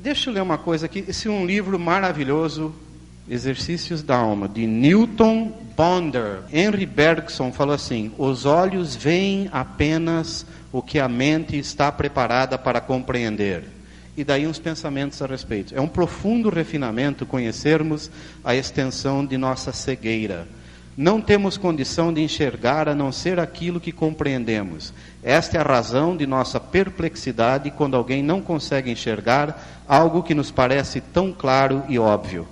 Deixa eu ler uma coisa aqui. Esse é um livro maravilhoso, Exercícios da Alma, de Newton Bonder. Henry Bergson falou assim: os olhos veem apenas o que a mente está preparada para compreender. E daí uns pensamentos a respeito. É um profundo refinamento conhecermos a extensão de nossa cegueira. Não temos condição de enxergar a não ser aquilo que compreendemos. Esta é a razão de nossa perplexidade quando alguém não consegue enxergar algo que nos parece tão claro e óbvio.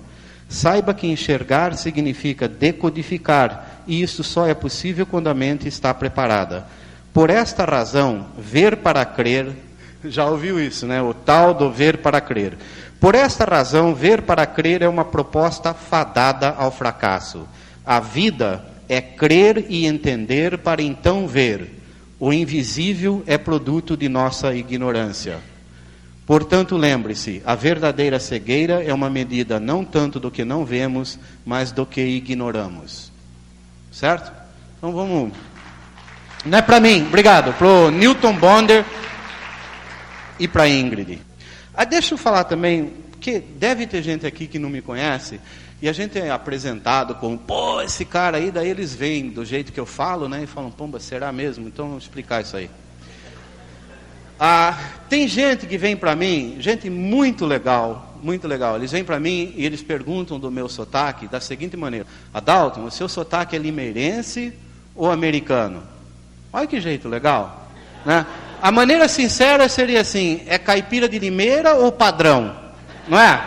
Saiba que enxergar significa decodificar, e isso só é possível quando a mente está preparada. Por esta razão, ver para crer, já ouviu isso, né? O tal do ver para crer. Por esta razão, ver para crer é uma proposta fadada ao fracasso. A vida é crer e entender para então ver. O invisível é produto de nossa ignorância. Portanto, lembre-se, a verdadeira cegueira é uma medida não tanto do que não vemos, mas do que ignoramos. Certo? Então vamos... Não é para mim, obrigado. Para o Newton Bonder e para a Ingrid. Deixa eu falar também, porque deve ter gente aqui que não me conhece, e a gente é apresentado como, pô, esse cara aí, daí eles veem do jeito que eu falo, né, e falam, pomba, será mesmo? Então vamos explicar isso aí. Tem gente que vem para mim, gente muito legal, eles vêm para mim e eles perguntam do meu sotaque da seguinte maneira: Adalton, o seu sotaque é limeirense ou americano? Olha que jeito legal, né? A maneira sincera seria assim: é caipira de Limeira ou padrão? Não é?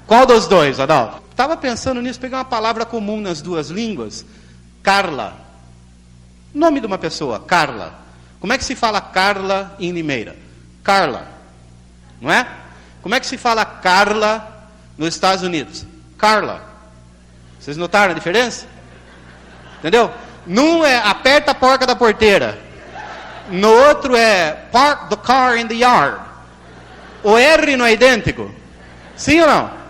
Qual dos dois, Adalton? Estava pensando nisso, pegar uma palavra comum nas duas línguas. Carla. Nome de uma pessoa, Carla. Como é que se fala Carla em Limeira? Carla. Não é? Como é que se fala Carla nos Estados Unidos? Carla. Vocês notaram a diferença? Entendeu? Num é aperta a porca da porteira. No outro é park the car in the yard. O R não é idêntico? Sim ou não?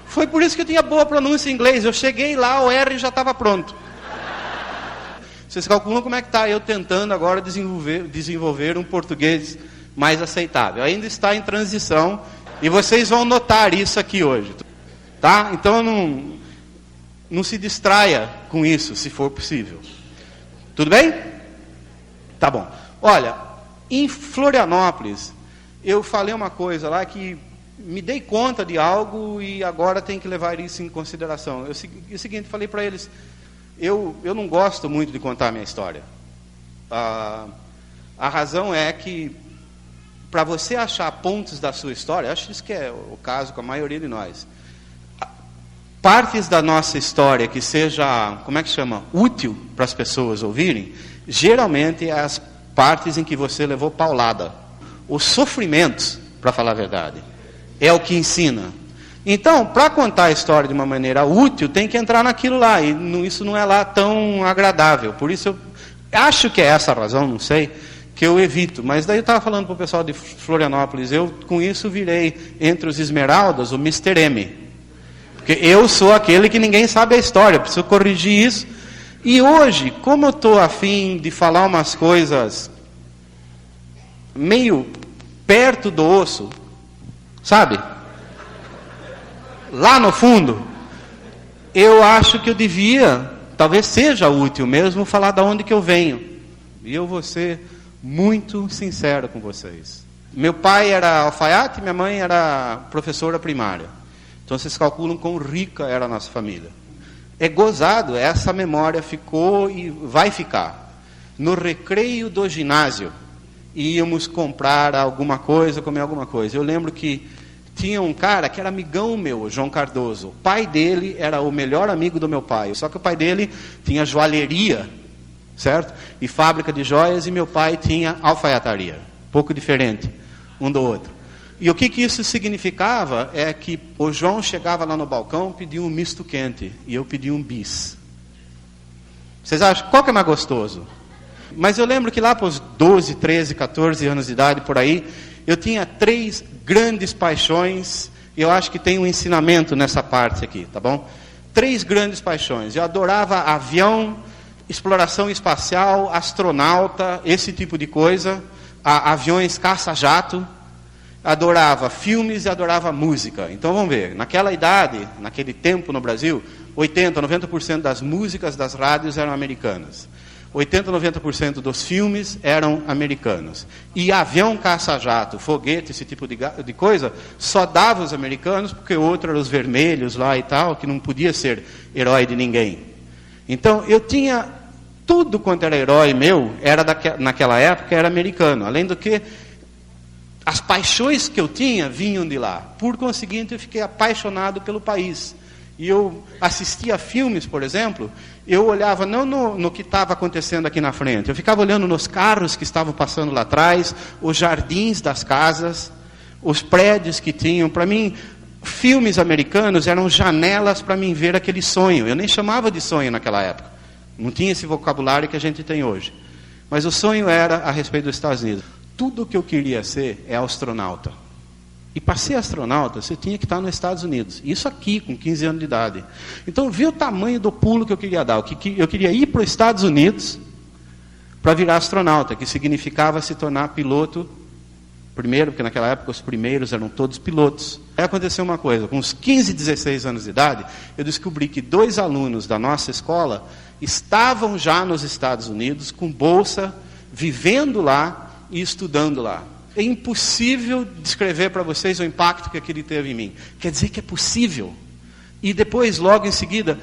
Foi por isso que eu tinha boa pronúncia em inglês. Eu cheguei lá, o R já estava pronto. Vocês calculam como é que está eu tentando agora desenvolver um português mais aceitável. Ainda está em transição e vocês vão notar isso aqui hoje. Tá? Então não se distraia com isso, se for possível. Tudo bem? Tá bom. Olha, em Florianópolis, eu falei uma coisa lá que me dei conta de algo e agora tenho que levar isso em consideração. É o seguinte, falei para eles... Eu não gosto muito de contar a minha história. A razão é que, para você achar pontos da sua história, acho isso que é o caso com a maioria de nós, partes da nossa história que seja, como é que chama, útil para as pessoas ouvirem, geralmente é as partes em que você levou paulada. Os sofrimentos, para falar a verdade, é o que ensina. Então, para contar a história de uma maneira útil, tem que entrar naquilo lá, e isso não é lá tão agradável. Por isso, eu acho que é essa a razão, não sei, que eu evito. Mas daí eu estava falando para o pessoal de Florianópolis, eu com isso virei, entre os esmeraldas, o Mr. M. Porque eu sou aquele que ninguém sabe a história, preciso corrigir isso. E hoje, como eu estou a fim de falar umas coisas meio perto do osso, sabe? Lá no fundo, eu acho que eu devia, talvez seja útil mesmo, falar de onde que eu venho. E eu vou ser muito sincero com vocês. Meu pai era alfaiate, minha mãe era professora primária. Então vocês calculam quão rica era a nossa família. É gozado, essa memória ficou e vai ficar. No recreio do ginásio, íamos comprar alguma coisa, comer alguma coisa. Eu lembro que tinha um cara que era amigão meu, João Cardoso. O pai dele era o melhor amigo do meu pai. Só que o pai dele tinha joalheria, certo? E fábrica de joias, e meu pai tinha alfaiataria. Um pouco diferente um do outro. E o que isso significava é que o João chegava lá no balcão, pedia um misto quente, e eu pedia um bis. Vocês acham, qual que é mais gostoso? Mas eu lembro que lá para os 12, 13, 14 anos de idade, por aí, eu tinha 3 grandes paixões, e eu acho que tem um ensinamento nessa parte aqui, tá bom? 3 grandes paixões. Eu adorava avião, exploração espacial, astronauta, esse tipo de coisa, aviões caça-jato. adorava filmes e adorava música. Então vamos ver, naquela idade, naquele tempo no Brasil, 80, 90% das músicas das rádios eram americanas. 80, 90% dos filmes eram americanos. E avião, caça-jato, foguete, esse tipo de coisa, só dava os americanos, porque outro eram os vermelhos lá e tal, que não podia ser herói de ninguém. Então, eu tinha tudo quanto era herói meu, naquela época, era americano. Além do que, as paixões que eu tinha vinham de lá. Por conseguinte, eu fiquei apaixonado pelo país. E eu assistia filmes, por exemplo, eu olhava não no que estava acontecendo aqui na frente, eu ficava olhando nos carros que estavam passando lá atrás, os jardins das casas, os prédios que tinham. Para mim, filmes americanos eram janelas para mim ver aquele sonho. Eu nem chamava de sonho naquela época. Não tinha esse vocabulário que a gente tem hoje. Mas o sonho era a respeito dos Estados Unidos. Tudo o que eu queria ser é astronauta. E para ser astronauta, você tinha que estar nos Estados Unidos. Isso aqui, com 15 anos de idade. Então, vê o tamanho do pulo que eu queria dar. Eu queria ir para os Estados Unidos para virar astronauta, que significava se tornar piloto primeiro, porque naquela época os primeiros eram todos pilotos. Aí aconteceu uma coisa, com uns 15, 16 anos de idade, eu descobri que 2 alunos da nossa escola estavam já nos Estados Unidos, com bolsa, vivendo lá e estudando lá. É impossível descrever para vocês o impacto que aquilo teve em mim. Quer dizer que é possível. E depois, logo em seguida,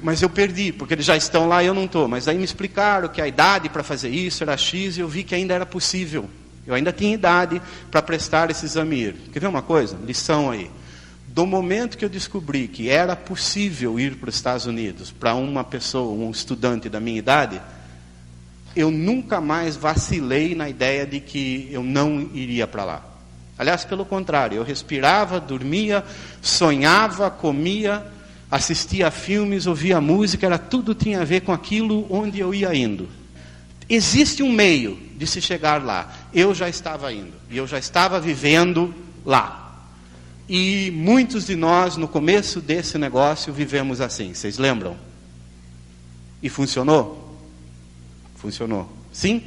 mas eu perdi, porque eles já estão lá e eu não estou. Mas aí me explicaram que a idade para fazer isso era X e eu vi que ainda era possível. Eu ainda tinha idade para prestar esse exame. Quer ver uma coisa? Lição aí. Do momento que eu descobri que era possível ir para os Estados Unidos para uma pessoa, um estudante da minha idade, eu nunca mais vacilei na ideia de que eu não iria para lá. Aliás, pelo contrário, eu respirava, dormia, sonhava, comia, assistia a filmes, ouvia música, tudo tinha a ver com aquilo onde eu ia indo. Existe um meio de se chegar lá. Eu já estava indo, e eu já estava vivendo lá. E muitos de nós, no começo desse negócio, vivemos assim. Vocês lembram? E funcionou? Funcionou. Sim?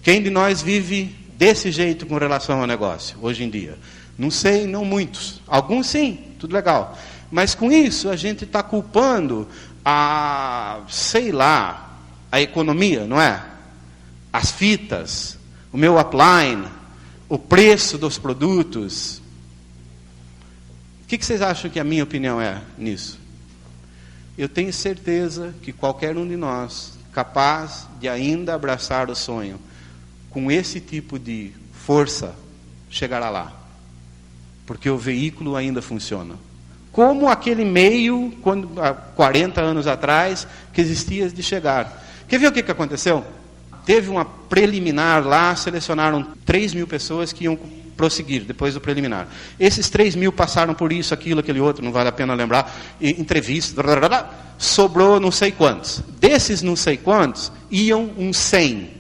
Quem de nós vive desse jeito com relação ao negócio, hoje em dia? Não sei, não muitos. Alguns sim, tudo legal. Mas com isso, a gente está culpando a economia, não é? As fitas, o meu upline, o preço dos produtos. O que vocês acham que a minha opinião é nisso? Eu tenho certeza que qualquer um de nós, capaz de ainda abraçar o sonho, com esse tipo de força, chegará lá. Porque o veículo ainda funciona. Como aquele meio, há 40 anos atrás, que existia de chegar. Quer ver o que aconteceu? Teve uma preliminar lá, selecionaram 3.000 pessoas que iam prosseguir depois do preliminar. Esses 3.000 passaram por isso, aquilo, aquele outro, não vale a pena lembrar, entrevista, sobrou não sei quantos. Desses não sei quantos, iam uns 100,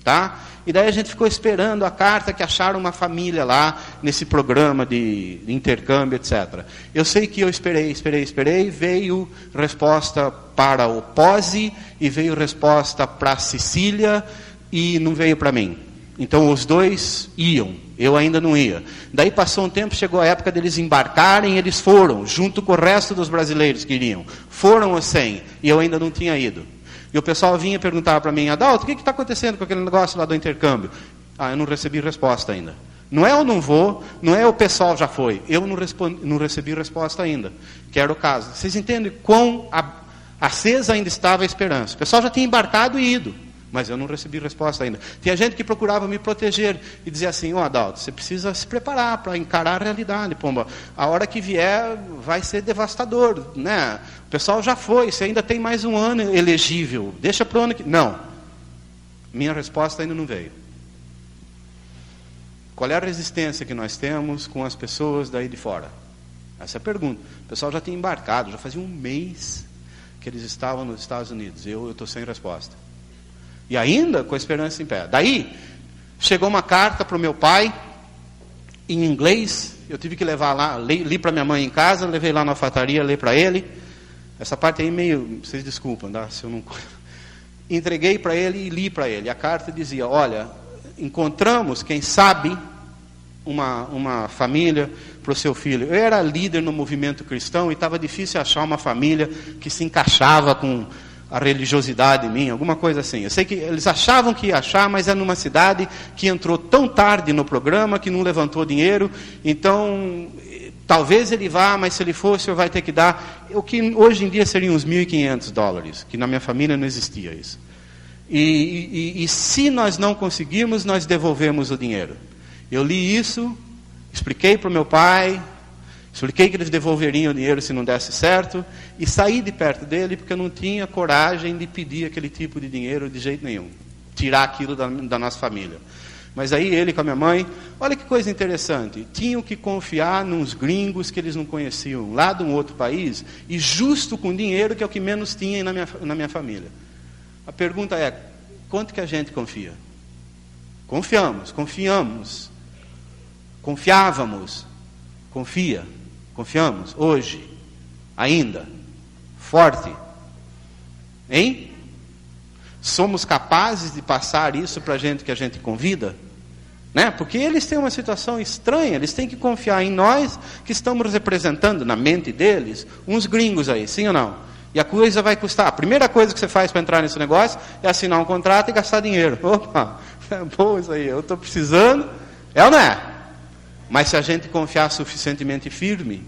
tá? E daí a gente ficou esperando a carta que acharam uma família lá, nesse programa de intercâmbio, etc. Eu sei que eu esperei, veio resposta para o POSE, e veio resposta para a Sicília, e não veio para mim. Então os dois iam, eu ainda não ia. Daí passou um tempo, chegou a época deles embarcarem, eles foram, junto com o resto dos brasileiros que iriam. Foram os 100, e eu ainda não tinha ido. E o pessoal vinha perguntar para mim, Adalto, o que está acontecendo com aquele negócio lá do intercâmbio? Eu não recebi resposta ainda. Não é eu não vou, não é o pessoal já foi. Eu não recebi resposta ainda, que era o caso. Vocês entendem quão acesa ainda estava a esperança. O pessoal já tinha embarcado e ido, mas eu não recebi resposta ainda. Tinha gente que procurava me proteger e dizia assim, Adalto, você precisa se preparar para encarar a realidade, pomba. A hora que vier vai ser devastador, né? O pessoal já foi, você ainda tem mais um ano elegível, deixa para o ano que... Não, minha resposta ainda não veio. Qual é a resistência que nós temos com as pessoas daí de fora? Essa é a pergunta. O pessoal já tinha embarcado, já fazia um mês que eles estavam nos Estados Unidos. Eu estou sem resposta. E ainda com a esperança em pé. Daí, chegou uma carta para o meu pai, em inglês. Eu tive que levar lá, li para minha mãe em casa, levei lá na alfataria, li para ele. Essa parte aí meio, vocês desculpam, tá? Se eu não... Entreguei para ele e li para ele. A carta dizia, olha, encontramos quem sabe uma família para o seu filho. Eu era líder no movimento cristão e estava difícil achar uma família que se encaixava com a religiosidade minha, alguma coisa assim. Eu sei que eles achavam que ia achar, mas é numa cidade que entrou tão tarde no programa, que não levantou dinheiro, então talvez ele vá, mas se ele for, o senhor vai ter que dar, o que hoje em dia seriam uns $1.500, que na minha família não existia isso. E se nós não conseguirmos, nós devolvemos o dinheiro. Eu li isso, expliquei para o meu pai, expliquei que eles devolveriam o dinheiro se não desse certo, e saí de perto dele porque eu não tinha coragem de pedir aquele tipo de dinheiro de jeito nenhum, tirar aquilo da nossa família. Mas aí ele com a minha mãe, olha que coisa interessante, tinham que confiar nos gringos que eles não conheciam, lá de um outro país, e justo com dinheiro, que é o que menos tinha na minha família. A pergunta é, quanto que a gente confia? Confiamos, confiávamos, confiamos, hoje, ainda, forte, hein? Somos capazes de passar isso para a gente que a gente convida? Né? Porque eles têm uma situação estranha, eles têm que confiar em nós, que estamos representando na mente deles, uns gringos aí, sim ou não? E a coisa vai custar, a primeira coisa que você faz para entrar nesse negócio, é assinar um contrato e gastar dinheiro. Opa, é bom isso aí, eu estou precisando, é ou não é? Mas se a gente confiar suficientemente firme,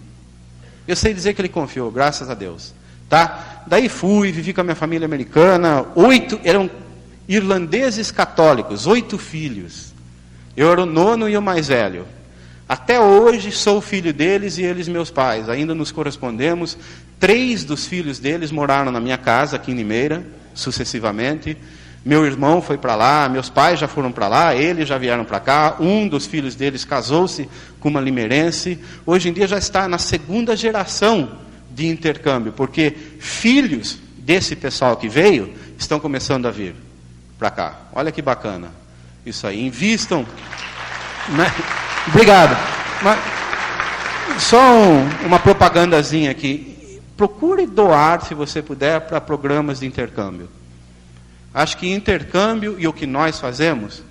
eu sei dizer que ele confiou, graças a Deus. Tá? Daí fui, vivi com a minha família americana, 8, eram irlandeses católicos, 8 filhos. Eu era o 9º e o mais velho. Até hoje sou filho deles e eles meus pais. Ainda nos correspondemos. 3 dos filhos deles moraram na minha casa, aqui em Limeira, sucessivamente. Meu irmão foi para lá, meus pais já foram para lá, eles já vieram para cá. Um dos filhos deles casou-se com uma limeirense. Hoje em dia já está na 2ª geração de intercâmbio, porque filhos desse pessoal que veio estão começando a vir para cá. Olha que bacana isso aí. Invistam, né? Obrigado. Mas, só uma propagandazinha aqui. Procure doar, se você puder, para programas de intercâmbio. Acho que intercâmbio e o que nós fazemos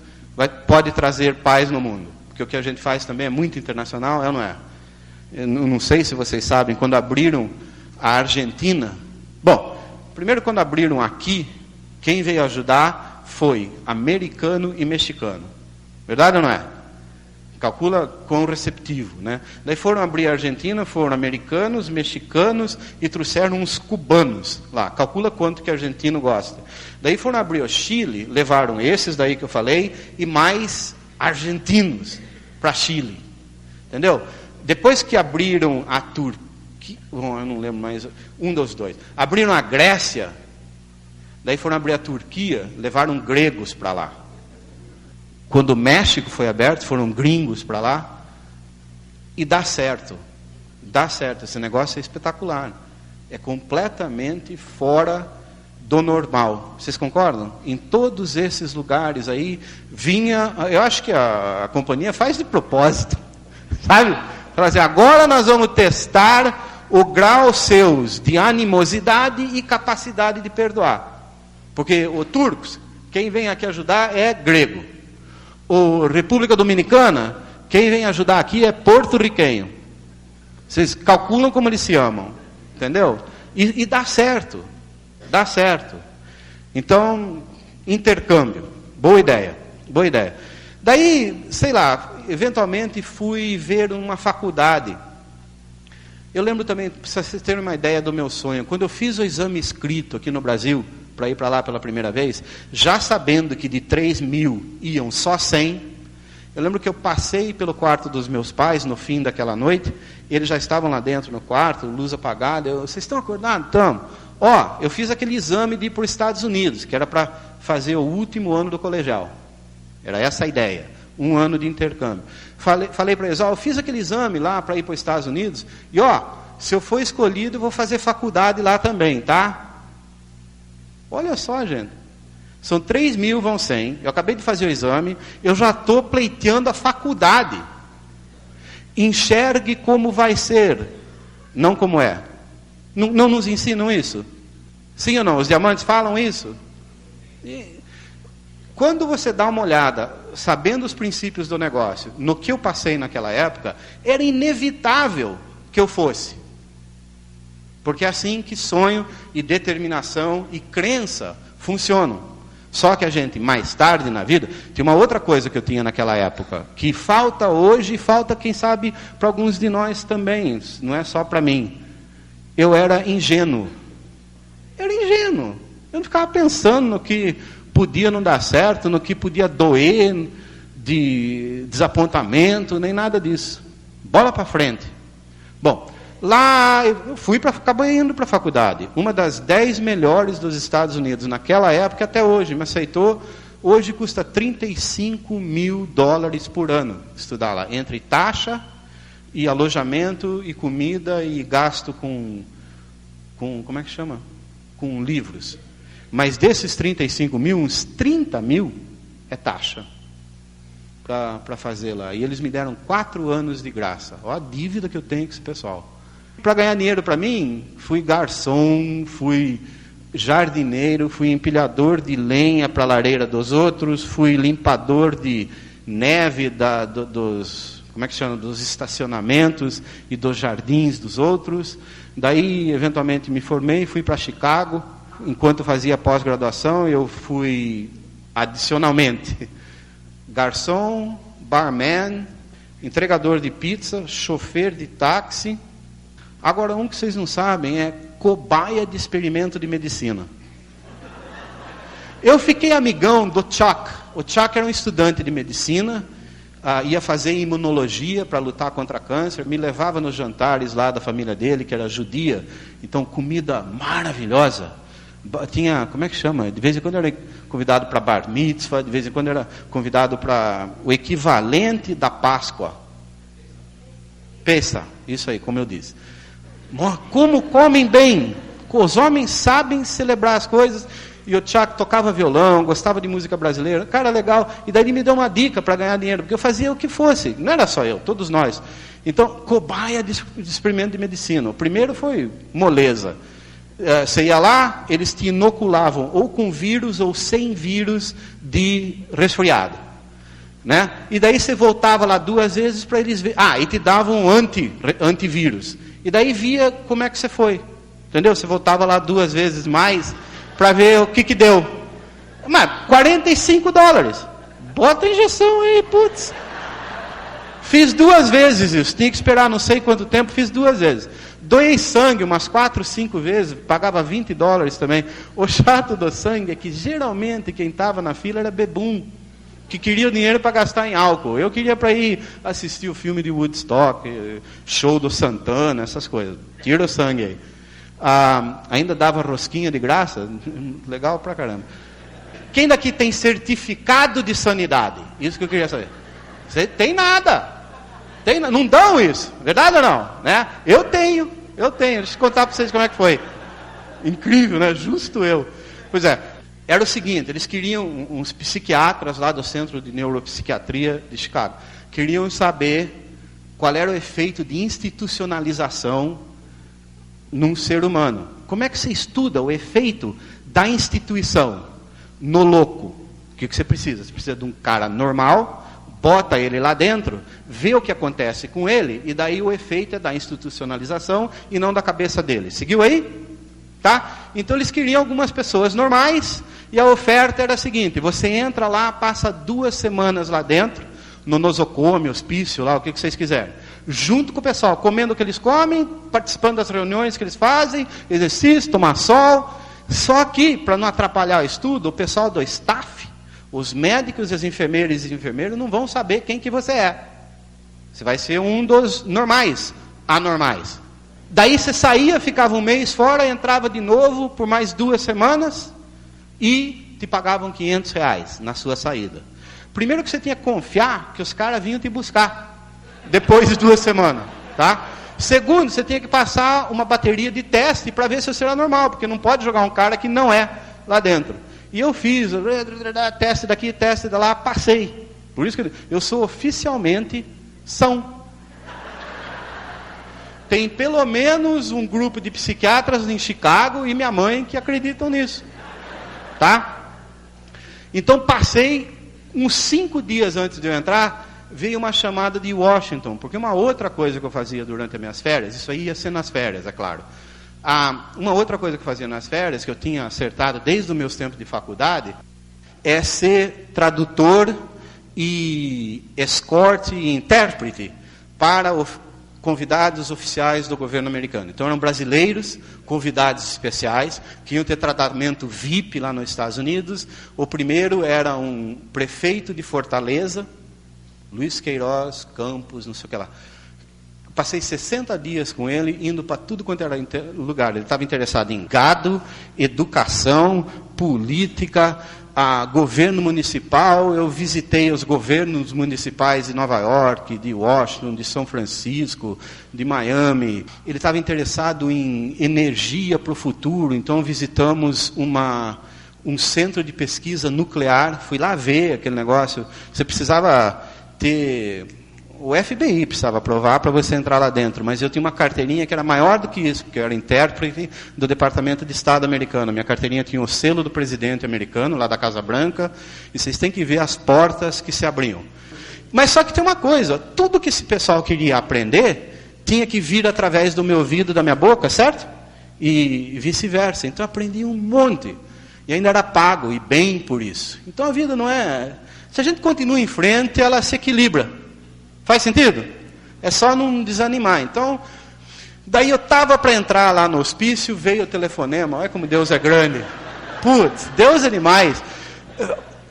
pode trazer paz no mundo. Porque o que a gente faz também é muito internacional, é ou não é? Eu não sei se vocês sabem, quando abriram a Argentina... Bom, primeiro quando abriram aqui, quem veio ajudar foi americano e mexicano. Verdade ou não é? Calcula quão receptivo, né? Daí foram abrir a Argentina, foram americanos, mexicanos e trouxeram uns cubanos lá. Calcula quanto que argentino gosta. Daí foram abrir o Chile, levaram esses daí que eu falei e mais argentinos para Chile. Entendeu? Depois que abriram a Turquia, bom, eu não lembro mais, um dos dois. Abriram a Grécia, daí foram abrir a Turquia, levaram gregos para lá. Quando o México foi aberto, foram gringos para lá. E dá certo. Dá certo. Esse negócio é espetacular. É completamente fora do normal. Vocês concordam? Em todos esses lugares aí, vinha... Eu acho que a companhia faz de propósito. Sabe? Fala assim, agora nós vamos testar o grau seus de animosidade e capacidade de perdoar. Porque os turcos, quem vem aqui ajudar é grego. O República Dominicana, quem vem ajudar aqui é porto-riquenho. Vocês calculam como eles se amam, entendeu? E dá certo, dá certo. Então, intercâmbio, boa ideia, boa ideia. Daí, sei lá, eventualmente fui ver uma faculdade. Eu lembro também, para vocês terem uma ideia do meu sonho, quando eu fiz o exame escrito aqui no Brasil, para ir para lá pela primeira vez, já sabendo que de 3.000 iam só 100, eu lembro que eu passei pelo quarto dos meus pais no fim daquela noite, eles já estavam lá dentro no quarto, luz apagada, vocês estão acordados? Estamos. Ó, eu fiz aquele exame de ir para os Estados Unidos, que era para fazer o último ano do colegial. Era essa a ideia, 1 ano de intercâmbio. Falei para eles, ó, eu fiz aquele exame lá para ir para os Estados Unidos, e ó, se eu for escolhido, eu vou fazer faculdade lá também, tá? Olha só, gente. São 3.000, vão 100. Eu acabei de fazer o exame. Eu já estou pleiteando a faculdade. Enxergue como vai ser, não como é. Não nos ensinam isso? Sim ou não? Os diamantes falam isso? quando você dá uma olhada, sabendo os princípios do negócio, no que eu passei naquela época, era inevitável que eu fosse. Porque é assim que sonho e determinação e crença funcionam. Só que a gente, mais tarde na vida, tem uma outra coisa que eu tinha naquela época, que falta hoje e falta, quem sabe, para alguns de nós também, não é só para mim. Eu era ingênuo. Eu não ficava pensando no que podia não dar certo, no que podia doer, de desapontamento, nem nada disso. Bola para frente. Bom, lá eu acabei indo para a faculdade. Uma das 10 melhores dos Estados Unidos naquela época, até hoje, me aceitou. Hoje custa $35 mil por ano estudar lá, entre taxa e alojamento e comida e gasto com como é que chama? Com livros. Mas desses 35 mil, uns 30 mil é taxa para fazer lá. E eles me deram 4 anos de graça. Olha a dívida que eu tenho com esse pessoal. Para ganhar dinheiro para mim, fui garçom, fui jardineiro, fui empilhador de lenha para a lareira dos outros, fui limpador de neve dos, como é que chama? Dos estacionamentos e dos jardins dos outros. Daí, eventualmente, me formei, fui para Chicago. Enquanto fazia pós-graduação, eu fui, adicionalmente, garçom, barman, entregador de pizza, chofer de táxi. Agora, um que vocês não sabem é cobaia de experimento de medicina. Eu fiquei amigão do Chuck. O Chuck era um estudante de medicina, ia fazer imunologia para lutar contra câncer, me levava nos jantares lá da família dele, que era judia, então comida maravilhosa. Tinha, como é que chama? De vez em quando eu era convidado para bar mitzvah, de vez em quando eu era convidado para o equivalente da Páscoa. Pessa, isso aí, como eu disse. Como comem bem. Os homens sabem celebrar as coisas. E o Chuck tocava violão, gostava de música brasileira. Cara, legal. E daí ele me deu uma dica para ganhar dinheiro, porque eu fazia o que fosse. Não era só eu, todos nós. Então, cobaia de experimento de medicina. O primeiro foi moleza. Você ia lá, eles te inoculavam ou com vírus ou sem vírus de resfriado. Né? E daí você voltava lá 2 vezes para eles verem. E te davam antivírus. E daí via como é que você foi. Entendeu? Você voltava lá 2 vezes mais para ver o que deu. Mas $45. Bota a injeção aí, putz. Fiz 2 vezes isso. Tinha que esperar não sei quanto tempo, fiz 2 vezes. Doei sangue umas 4, 5 vezes, pagava $20 também. O chato do sangue é que geralmente quem estava na fila era bebum, que queria o dinheiro para gastar em álcool. Eu queria para ir assistir o filme de Woodstock, show do Santana, essas coisas. Tira o sangue aí. Ainda dava rosquinha de graça, legal pra caramba. Quem daqui tem certificado de sanidade? Isso que eu queria saber. Você tem nada. Não dão isso, verdade ou não? Né? Eu tenho. Deixa eu contar para vocês como é que foi. Incrível, né? Justo eu. Pois é, era o seguinte, eles queriam, uns psiquiatras lá do Centro de Neuropsiquiatria de Chicago, queriam saber qual era o efeito de institucionalização num ser humano. Como é que você estuda o efeito da instituição no louco? O que você precisa? Você precisa de um cara normal, bota ele lá dentro, vê o que acontece com ele, e daí o efeito é da institucionalização e não da cabeça dele. Seguiu aí? Tá? Então eles queriam algumas pessoas normais, e a oferta era a seguinte: você entra lá, passa 2 semanas lá dentro, no nosocomio, hospício, lá, o que vocês quiserem, junto com o pessoal, comendo o que eles comem, participando das reuniões que eles fazem, exercício, tomar sol. Só que, para não atrapalhar o estudo, o pessoal do staff, os médicos, as enfermeiras e enfermeiros não vão saber quem que você é. Você vai ser um dos normais, anormais. Daí você saía, ficava 1 mês fora, entrava de novo por mais 2 semanas e te pagavam R$500 na sua saída. Primeiro que você tinha que confiar que os caras vinham te buscar depois de 2 semanas, tá? Segundo, você tinha que passar uma bateria de teste para ver se você era normal, porque não pode jogar um cara que não é lá dentro. E eu fiz, teste daqui, teste de lá, passei. Por isso que eu sou oficialmente são. Tem pelo menos um grupo de psiquiatras em Chicago e minha mãe que acreditam nisso. Tá? Então passei uns 5 dias antes de eu entrar, veio uma chamada de Washington, porque uma outra coisa que eu fazia durante as minhas férias, isso aí ia ser nas férias, é claro. Uma outra coisa que eu fazia nas férias, que eu tinha acertado desde os meus tempos de faculdade, é ser tradutor e escorte e intérprete para convidados oficiais do governo americano. Então eram brasileiros, convidados especiais, que iam ter tratamento VIP lá nos Estados Unidos. O primeiro era um prefeito de Fortaleza, Luiz Queiroz Campos, não sei o que lá. Passei 60 dias com ele, indo para tudo quanto era lugar. Ele estava interessado em gado, educação, política, governo municipal. Eu visitei os governos municipais de Nova York, de Washington, de São Francisco, de Miami. Ele estava interessado em energia para o futuro, então visitamos um centro de pesquisa nuclear. Fui lá ver aquele negócio. Você precisava ter... O FBI precisava aprovar para você entrar lá dentro, mas eu tinha uma carteirinha que era maior do que isso, porque eu era intérprete do Departamento de Estado americano. Minha carteirinha tinha o selo do presidente americano, lá da Casa Branca, e vocês têm que ver as portas que se abriam. Mas só que tem uma coisa, tudo que esse pessoal queria aprender, tinha que vir através do meu ouvido, da minha boca, certo? E vice-versa. Então eu aprendi um monte, e ainda era pago, e bem por isso. Então a vida não é... Se a gente continua em frente, ela se equilibra. Faz sentido? É só não desanimar. Então, daí eu estava para entrar lá no hospício, veio o telefonema, olha como Deus é grande. Putz, Deus é demais.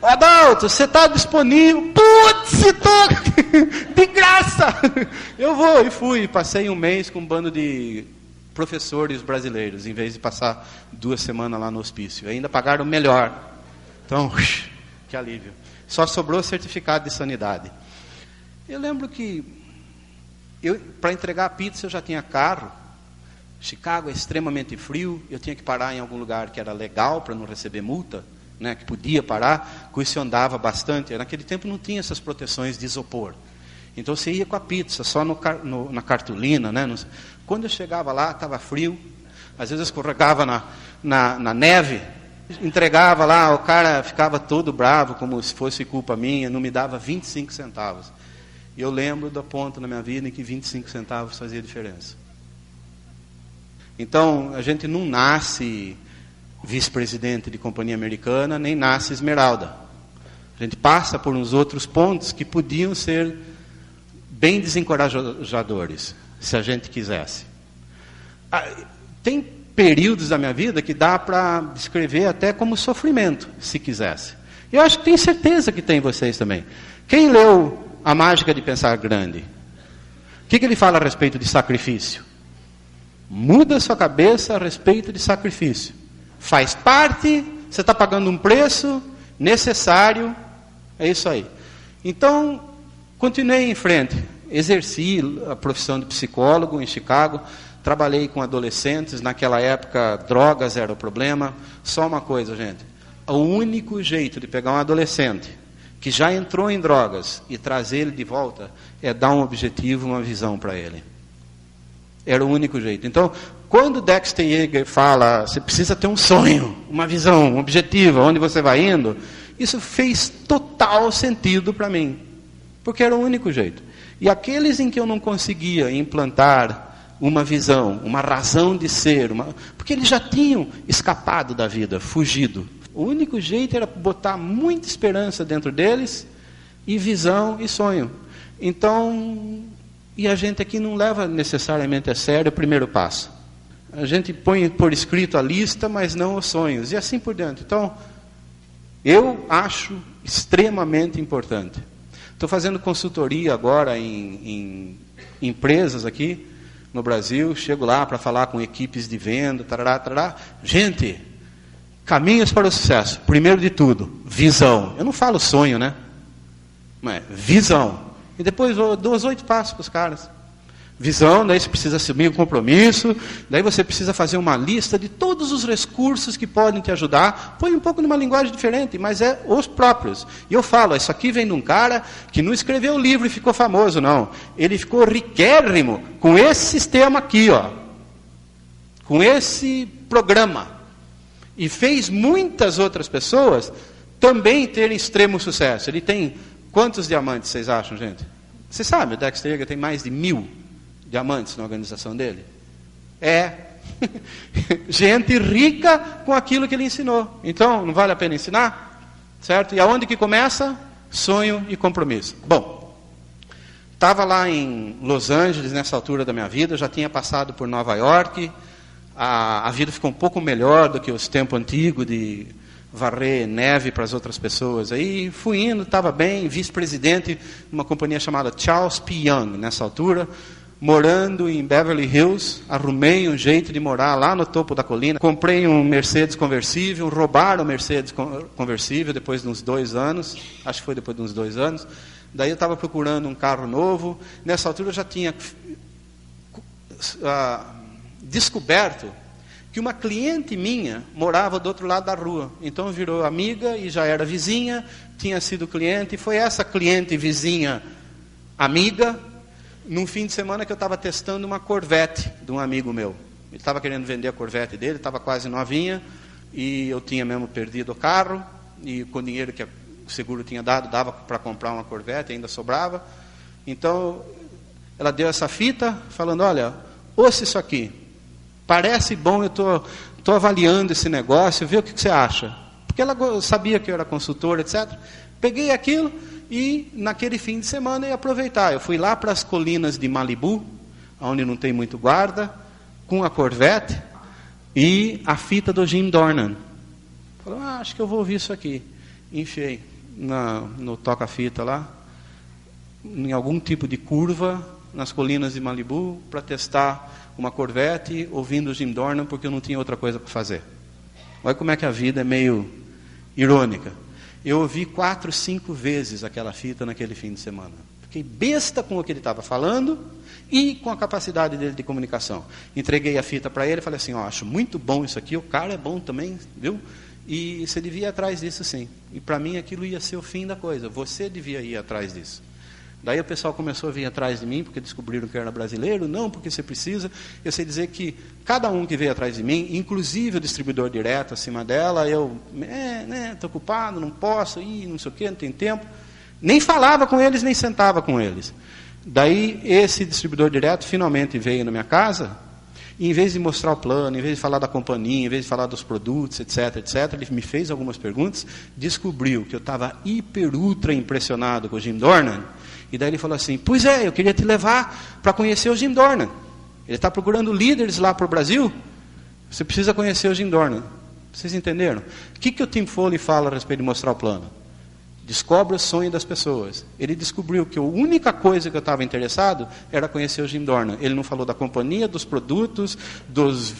Adalto, você está disponível? Putz, estou de graça. Eu vou, e fui. Passei um mês com um bando de professores brasileiros, em vez de passar 2 semanas lá no hospício. Ainda pagaram melhor. Então, que alívio. Só sobrou certificado de sanidade. Eu lembro que, para entregar a pizza, eu já tinha carro. Chicago é extremamente frio. Eu tinha que parar em algum lugar que era legal, para não receber multa, né, que podia parar. Com isso eu andava bastante. Naquele tempo não tinha essas proteções de isopor. Então você ia com a pizza, só na cartolina. Né? Quando eu chegava lá, estava frio. Às vezes eu escorregava na neve. Entregava lá, o cara ficava todo bravo, como se fosse culpa minha. Não me dava 25 centavos. E eu lembro do ponto na minha vida em que 25 centavos fazia diferença. Então, a gente não nasce vice-presidente de companhia americana, nem nasce esmeralda. A gente passa por uns outros pontos que podiam ser bem desencorajadores, se a gente quisesse. Tem períodos da minha vida que dá para descrever até como sofrimento, se quisesse. Eu acho que tenho certeza que tem vocês também. Quem leu A Mágica de Pensar Grande? O que ele fala a respeito de sacrifício? Muda a sua cabeça a respeito de sacrifício. Faz parte, você está pagando um preço necessário, é isso aí. Então, continuei em frente. Exerci a profissão de psicólogo em Chicago, trabalhei com adolescentes, naquela época drogas era o problema. Só uma coisa, gente, o único jeito de pegar um adolescente que já entrou em drogas e trazer ele de volta é dar um objetivo, uma visão para ele. Era o único jeito. Então, quando Dexter Yeager fala, você precisa ter um sonho, uma visão, um objetivo, onde você vai indo, isso fez total sentido para mim, porque era o único jeito. E aqueles em que eu não conseguia implantar uma visão, uma razão de ser, porque eles já tinham escapado da vida, fugido. O único jeito era botar muita esperança dentro deles, e visão e sonho. Então, e a gente aqui não leva necessariamente a sério o primeiro passo. A gente põe por escrito a lista, mas não os sonhos, e assim por diante. Então, eu acho extremamente importante. Estou fazendo consultoria agora em empresas aqui no Brasil, chego lá para falar com equipes de venda, tarará, tarará. Gente, caminhos para o sucesso. Primeiro de tudo, visão. Eu não falo sonho, né? Mas visão. E depois eu dou os 8 passos para os caras. Visão, daí você precisa assumir um compromisso, daí você precisa fazer uma lista de todos os recursos que podem te ajudar. Põe um pouco numa linguagem diferente, mas é os próprios. E eu falo, isso aqui vem de um cara que não escreveu o livro e ficou famoso, não. Ele ficou riquérrimo com esse sistema aqui, ó. Com esse programa. E fez muitas outras pessoas também ter extremo sucesso. Ele tem quantos diamantes, vocês acham, gente? Você sabe, o Dexter Yeager tem mais de 1000 diamantes na organização dele? É gente rica com aquilo que ele ensinou. Então, não vale a pena ensinar? Certo? E aonde que começa? Sonho e compromisso. Bom, estava lá em Los Angeles, nessa altura da minha vida, já tinha passado por Nova York, a vida ficou um pouco melhor do que os tempos antigos de varrer neve para as outras pessoas. Aí fui indo, estava bem, vice-presidente de uma companhia chamada Charles P. Young, nessa altura, morando em Beverly Hills, arrumei um jeito de morar lá no topo da colina, comprei um Mercedes conversível, roubaram o Mercedes conversível depois de uns 2 anos, acho que foi depois de uns 2 anos, daí eu estava procurando um carro novo, nessa altura eu já tinha descoberto que uma cliente minha morava do outro lado da rua, então virou amiga e já era vizinha, tinha sido cliente, e foi essa cliente vizinha amiga, num fim de semana que eu estava testando uma Corvette de um amigo meu. Ele estava querendo vender a Corvette dele, estava quase novinha, e eu tinha mesmo perdido o carro, e com o dinheiro que o seguro tinha dado, dava para comprar uma Corvette, ainda sobrava. Então, ela deu essa fita, falando, olha, ouça isso aqui, parece bom, eu estou avaliando esse negócio, vê o que você acha. Porque ela sabia que eu era consultor, etc. Peguei aquilo, e naquele fim de semana eu ia aproveitar. Eu fui lá para as colinas de Malibu, onde não tem muito guarda, com a Corvette e a fita do Jim Dornan. Falei, acho que eu vou ouvir isso aqui. Enfiei no toca-fita lá, em algum tipo de curva, nas colinas de Malibu, para testar uma Corvette, ouvindo o Jim Dornan, porque eu não tinha outra coisa para fazer. Olha como é que a vida é meio irônica. Eu ouvi 4, 5 vezes aquela fita naquele fim de semana. Fiquei besta com o que ele estava falando e com a capacidade dele de comunicação. Entreguei a fita para ele e falei assim, acho muito bom isso aqui, o cara é bom também, viu? E você devia ir atrás disso sim. E para mim aquilo ia ser o fim da coisa, você devia ir atrás disso. Daí o pessoal começou a vir atrás de mim, porque descobriram que eu era brasileiro, não porque você precisa. Eu sei dizer que cada um que veio atrás de mim, inclusive o distribuidor direto acima dela, eu, estou ocupado, não posso, não sei o quê, não tem tempo. Nem falava com eles, nem sentava com eles. Daí esse distribuidor direto finalmente veio na minha casa, e em vez de mostrar o plano, em vez de falar da companhia, em vez de falar dos produtos, etc., ele me fez algumas perguntas, descobriu que eu estava ultra impressionado com o Jim Dornan. E daí ele falou assim, pois é, eu queria te levar para conhecer o Jim Dornan. Ele está procurando líderes lá para o Brasil. Você precisa conhecer o Jim Dornan. Vocês entenderam? O que o Tim Foley fala a respeito de mostrar o plano? Descobre o sonho das pessoas. Ele descobriu que a única coisa que eu estava interessado era conhecer o Jim Dornan. Ele não falou da companhia, dos produtos, dos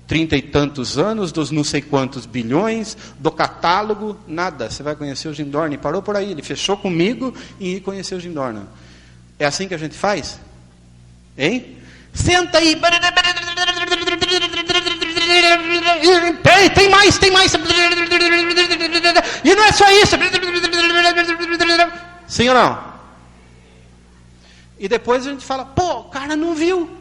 30 e tantos anos, dos não sei quantos bilhões, do catálogo, nada. Você vai conhecer o Jim Dornan. E parou por aí. Ele fechou comigo e conheceu o Jim Dornan. É assim que a gente faz? Hein? Senta aí. Tem mais. E não é só isso. Sim ou não? E depois a gente fala, o cara não viu.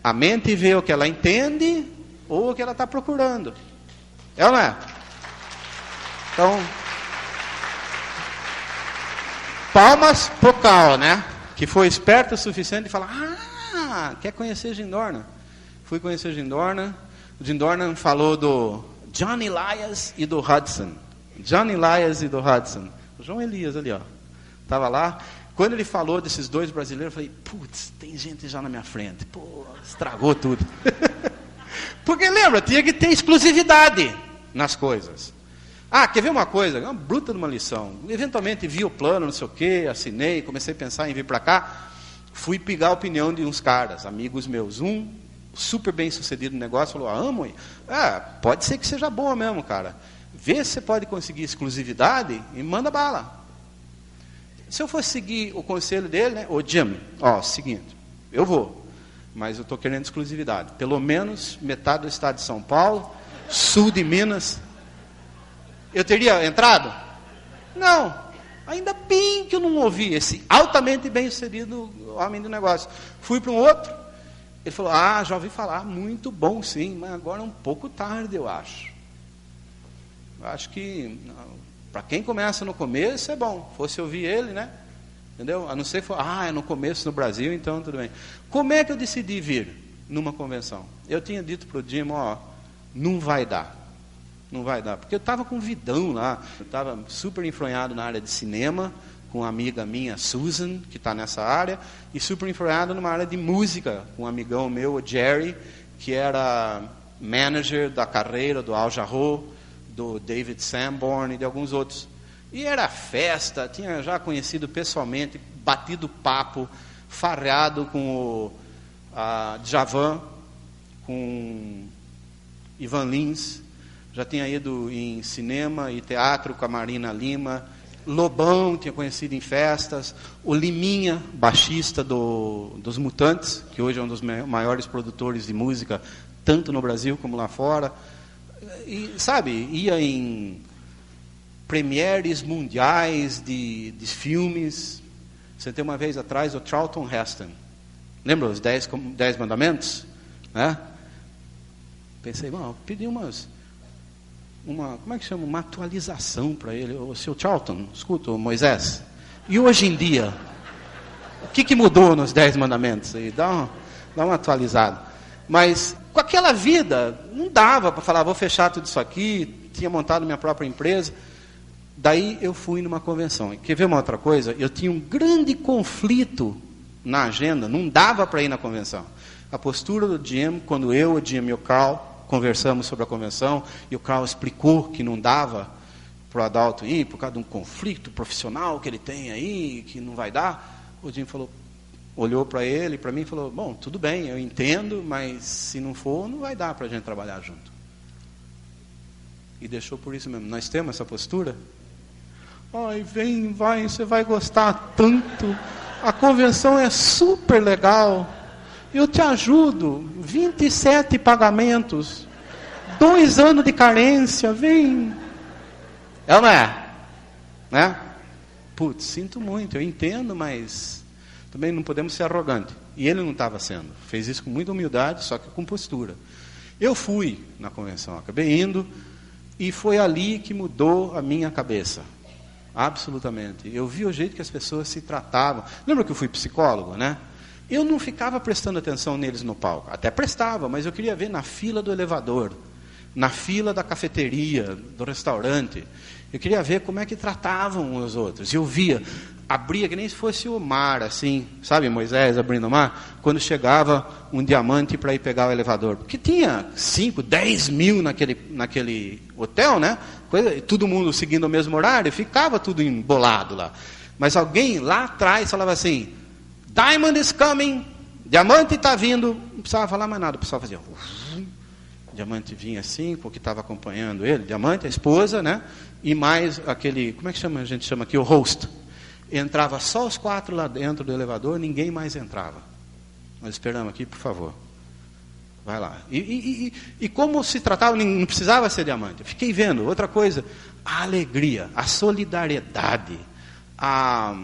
A mente vê o que ela entende ou o que ela está procurando. É ou não é? Então, palmas pro Carl, né? Que foi esperto o suficiente de falar, quer conhecer Jim Dornan? Fui conhecer o Jim Dornan. O Jim Dornan falou do John Elias e do Hudson. John Elias e do Hudson. O João Elias ali, estava lá. Quando ele falou desses 2 brasileiros, eu falei, putz, tem gente já na minha frente. Estragou tudo. Porque lembra, tinha que ter exclusividade nas coisas. Quer ver uma coisa? Uma bruta de uma lição. Eventualmente vi o plano, não sei o quê, assinei, comecei a pensar em vir para cá. Fui pegar a opinião de uns caras, amigos meus. Um, super bem sucedido no negócio, falou, amo. Pode ser que seja boa mesmo, cara. Vê se você pode conseguir exclusividade e manda bala. Se eu fosse seguir o conselho dele, né? Ô Jim, seguinte, eu vou, mas eu estou querendo exclusividade. Pelo menos metade do estado de São Paulo, sul de Minas. Eu teria entrado? Não. Ainda bem que eu não ouvi esse altamente bem sucedido homem do negócio. Fui para um outro, Ele falou, já ouvi falar, muito bom sim, mas agora é um pouco tarde, eu acho. Eu acho que, para quem começa no começo, é bom. Fosse ouvir ele, né? Entendeu? A não ser que for, é no começo no Brasil, então tudo bem. Como é que eu decidi vir numa convenção? Eu tinha dito para o Jim, não vai dar. Não vai dar. Porque eu estava com vidão lá, eu estava super enfronhado na área de cinema, com uma amiga minha, Susan, que está nessa área, e super enfronhado numa área de música, com um amigão meu, o Jerry, que era manager da carreira do Al Jarreau, do David Sanborn e de alguns outros. E era festa, tinha já conhecido pessoalmente, batido papo, farreado com o Djavan, com Ivan Lins, já tinha ido em cinema e teatro com a Marina Lima, Lobão tinha conhecido em festas, o Liminha, baixista dos Mutantes, que hoje é um dos maiores produtores de música, tanto no Brasil como lá fora. E, sabe, ia em premieres mundiais de filmes. Você tem uma vez atrás o Charlton Heston. Lembra os 10 mandamentos? Né? Pensei, pedi como é que chama? Uma atualização para ele. O seu Charlton, escuta, o Moisés. E hoje em dia? O que mudou nos 10 mandamentos? Aí, dá uma atualizada. Mas com aquela vida, não dava para falar, vou fechar tudo isso aqui. Tinha montado minha própria empresa. Daí eu fui numa convenção. E quer ver uma outra coisa? Eu tinha um grande conflito na agenda. Não dava para ir na convenção. A postura do Jim, quando eu, o Jim e o Carl conversamos sobre a convenção, e o Carl explicou que não dava para o Adalto ir, por causa de um conflito profissional que ele tem aí, que não vai dar. O Jim falou, olhou para ele, para mim, e falou, bom, tudo bem, eu entendo, mas se não for, não vai dar para a gente trabalhar junto. E deixou por isso mesmo. Nós temos essa postura? Vai, você vai gostar tanto. A convenção é super legal. Eu te ajudo. 27 pagamentos. 2 anos de carência. Vem. É ou não é? Né? Putz, sinto muito. Eu entendo, mas também não podemos ser arrogantes. E ele não estava sendo. Fez isso com muita humildade, só que com postura. Eu fui na convenção. Acabei indo. E foi ali que mudou a minha cabeça. Absolutamente. Eu vi o jeito que as pessoas se tratavam. Lembra que eu fui psicólogo, né? Eu não ficava prestando atenção neles no palco. Até prestava, mas eu queria ver na fila do elevador, na fila da cafeteria, do restaurante. Eu queria ver como é que tratavam os outros. E eu via, abria que nem se fosse o mar, assim, sabe, Moisés abrindo o mar, quando chegava um diamante para ir pegar o elevador. Porque tinha 5, 10 mil naquele hotel, né? Todo mundo seguindo o mesmo horário, ficava tudo embolado lá. Mas alguém lá atrás falava assim, Diamond is coming, diamante está vindo, não precisava falar mais nada, o pessoal fazia, diamante vinha assim, porque estava acompanhando ele, diamante, a esposa, né? E mais aquele, como é que a gente chama aqui, o host. Entrava só os 4 lá dentro do elevador, ninguém mais entrava. Nós esperamos aqui, por favor. Vai lá. E como se tratava, não precisava ser diamante. Eu fiquei vendo, outra coisa, a alegria, a solidariedade, a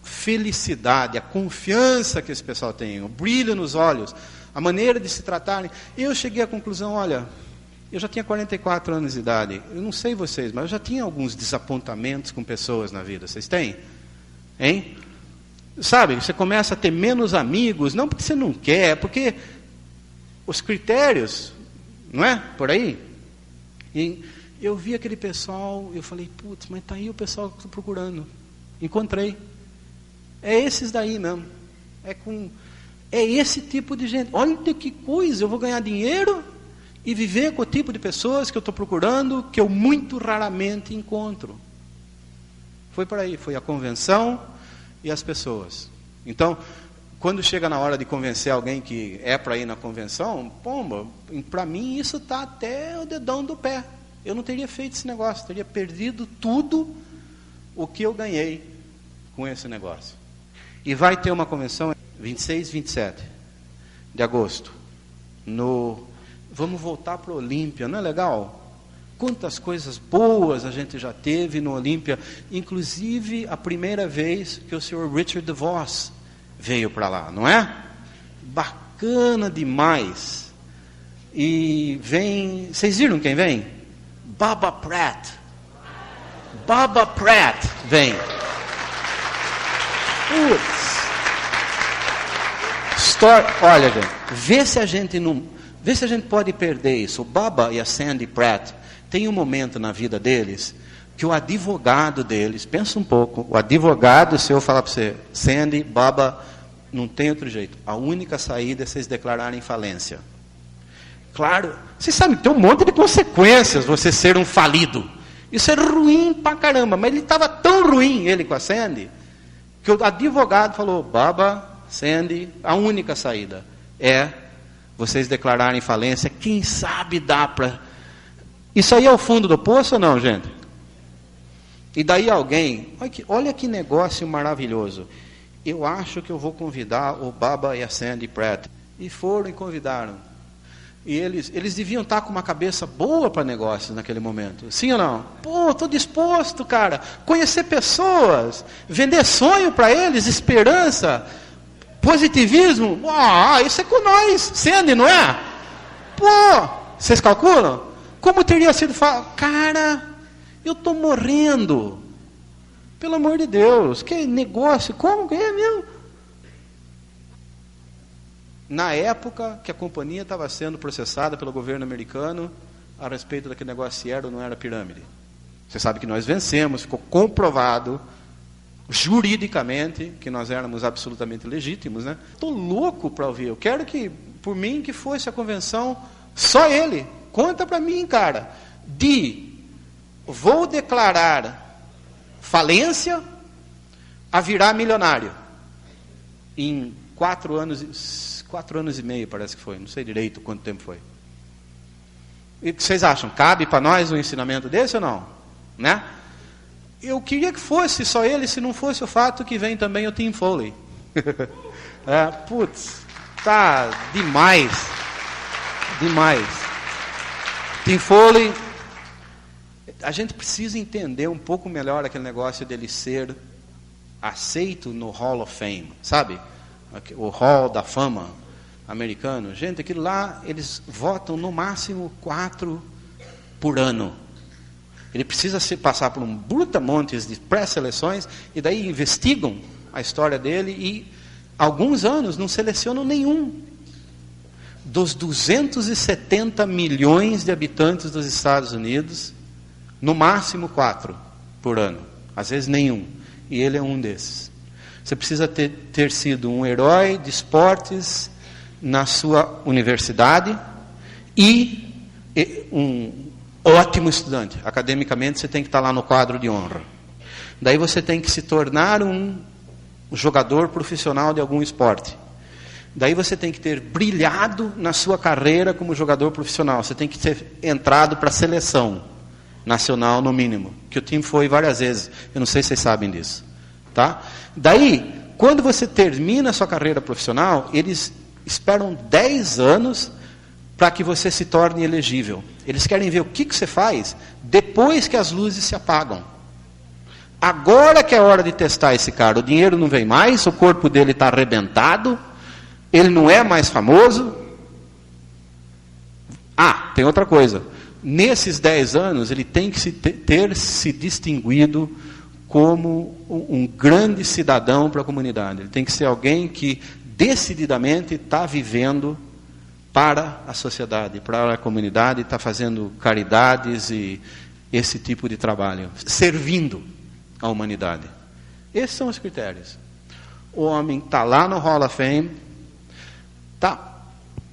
felicidade, a confiança que esse pessoal tem, o brilho nos olhos, a maneira de se tratarem. Eu cheguei à conclusão, olha, eu já tinha 44 anos de idade, eu não sei vocês, mas eu já tinha alguns desapontamentos com pessoas na vida. Vocês têm? Hein? Sabe, você começa a ter menos amigos, não porque você não quer, é porque os critérios, não é? Por aí. E eu vi aquele pessoal, eu falei, putz, mas está aí o pessoal que eu estou procurando. Encontrei. É esses daí mesmo. É esse tipo de gente. Olha que coisa, eu vou ganhar dinheiro e viver com o tipo de pessoas que eu estou procurando, que eu muito raramente encontro. Foi por aí, foi a convenção e as pessoas. Então, quando chega na hora de convencer alguém que é para ir na convenção, pomba, para mim isso está até o dedão do pé. Eu não teria feito esse negócio, teria perdido tudo o que eu ganhei com esse negócio. E vai ter uma convenção 26 e 27 de agosto. Vamos voltar para o Olímpia, não é legal? Quantas coisas boas a gente já teve no Olímpia, inclusive a primeira vez que o senhor Richard DeVos veio para lá, não é? bacana demais. E vem, vocês viram quem vem? Baba Pratt. Baba Pratt vem. Putz. Olha, gente, vê se a gente pode perder isso. O Baba e a Sandy Pratt tem um momento na vida deles que o advogado deles, pensa um pouco, o advogado, se eu falar para você, Sandy, Baba, não tem outro jeito. A única saída é vocês declararem falência. Claro, vocês sabem que tem um monte de consequências você ser um falido. Isso é ruim pra caramba, mas ele estava tão ruim, ele com a Sandy, que o advogado falou, Baba, Sandy, a única saída é vocês declararem falência. Quem sabe dá para... Isso aí é o fundo do poço ou não, gente? E daí alguém... Olha que negócio maravilhoso. Eu acho que eu vou convidar o Baba e a Sandy Pratt. E foram e convidaram. E eles deviam estar com uma cabeça boa para negócios naquele momento. Sim ou não? Pô, estou disposto, cara. Conhecer pessoas. Vender sonho para eles, esperança... Positivismo, isso é com nós, Sandy, não é? Pô, vocês calculam? Como teria sido cara, eu estou morrendo. Pelo amor de Deus, que negócio, como que é mesmo? Na época que a companhia estava sendo processada pelo governo americano a respeito daquele negócio se era ou não era pirâmide. Você sabe que nós vencemos, ficou comprovado juridicamente que nós éramos absolutamente legítimos, né? Estou louco para ouvir. Eu quero que, por mim, que fosse a convenção só ele. Conta para mim, cara. Vou declarar falência a virar milionário em 4 anos e meio, parece que foi. Não sei direito quanto tempo foi. E o que vocês acham? Cabe para nós um ensinamento desse ou não? Né? Eu queria que fosse só ele, se não fosse o fato que vem também o Tim Foley. Putz, tá demais. Demais. Tim Foley, a gente precisa entender um pouco melhor aquele negócio dele ser aceito no Hall of Fame, sabe? O Hall da Fama americano. Gente, aquilo lá, eles votam no máximo 4 por ano. Ele precisa passar por um brutamontes de pré-seleções e daí investigam a história dele e alguns anos não selecionam nenhum. Dos 270 milhões de habitantes dos Estados Unidos, no máximo 4 por ano, às vezes nenhum. E ele é um desses. Você precisa ter sido um herói de esportes na sua universidade e um ótimo estudante. Academicamente, você tem que estar lá no quadro de honra. Daí você tem que se tornar um jogador profissional de algum esporte. Daí você tem que ter brilhado na sua carreira como jogador profissional. Você tem que ter entrado para a seleção nacional, no mínimo. Que o time foi várias vezes. Eu não sei se vocês sabem disso. Tá? Daí, quando você termina a sua carreira profissional, eles esperam 10 anos para que você se torne elegível. Eles querem ver o que você faz depois que as luzes se apagam. Agora que é hora de testar esse cara. O dinheiro não vem mais, o corpo dele está arrebentado, ele não é mais famoso. Tem outra coisa. Nesses 10 anos, ele tem que ter se distinguido como um grande cidadão para a comunidade. Ele tem que ser alguém que decididamente está vivendo para a sociedade, para a comunidade, está fazendo caridades e esse tipo de trabalho, servindo a humanidade. Esses são os critérios. O homem está lá no Hall of Fame, está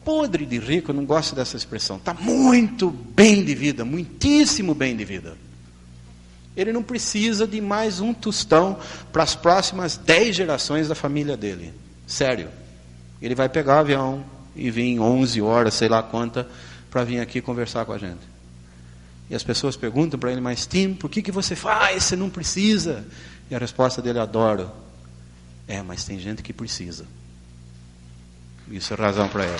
podre de rico, eu não gosto dessa expressão, está muito bem de vida, muitíssimo bem de vida. Ele não precisa de mais um tostão para as próximas 10 gerações da família dele. Sério. Ele vai pegar o avião e vir 11 horas, sei lá quanta, para vir aqui conversar com a gente. E as pessoas perguntam para ele, mas Tim, por que você faz? Você não precisa. E a resposta dele, adoro. Mas tem gente que precisa. Isso é razão para ela.